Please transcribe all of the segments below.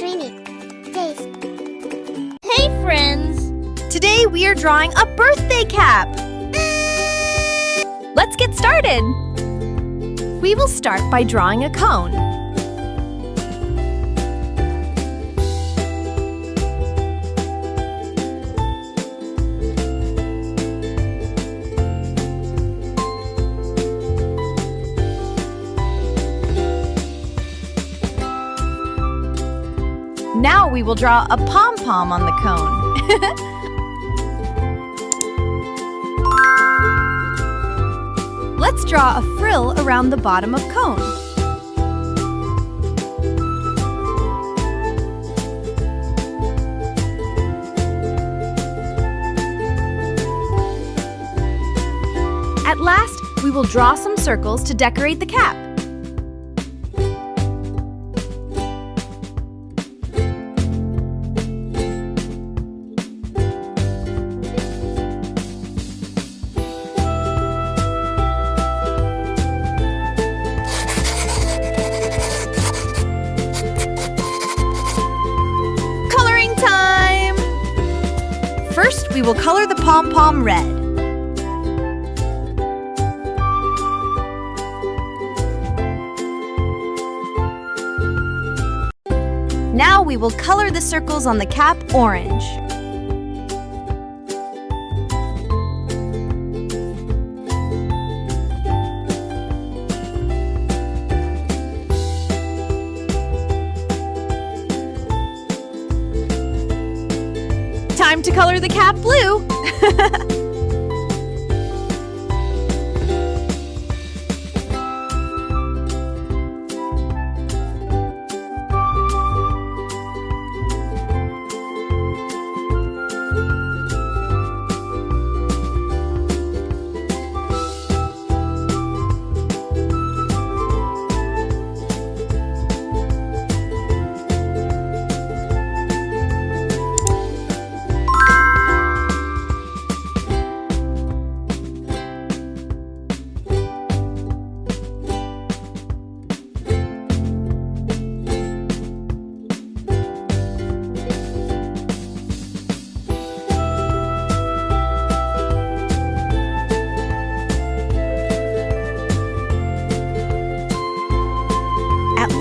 Dreamy. Taste. Hey friends! Today we are drawing a birthday cap. Let's get started. We will start by drawing a cone. Now we will draw a pom-pom on the cone. Let's draw a frill around the bottom of cone. At last, we will draw some circles to decorate the cap. First, we will color the pom-pom red. Now we will color the circles on the cap orange. Time to color the cap blue.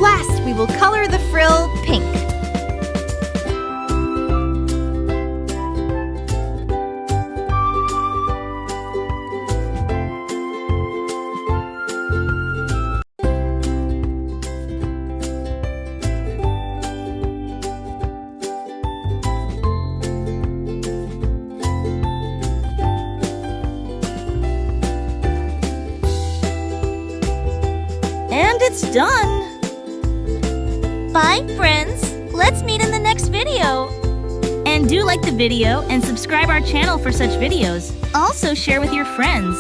Last, we will color the frill pink. And it's done! Bye, friends! Let's meet in the next video! And do like the video and subscribe our channel for such videos. Also share with your friends.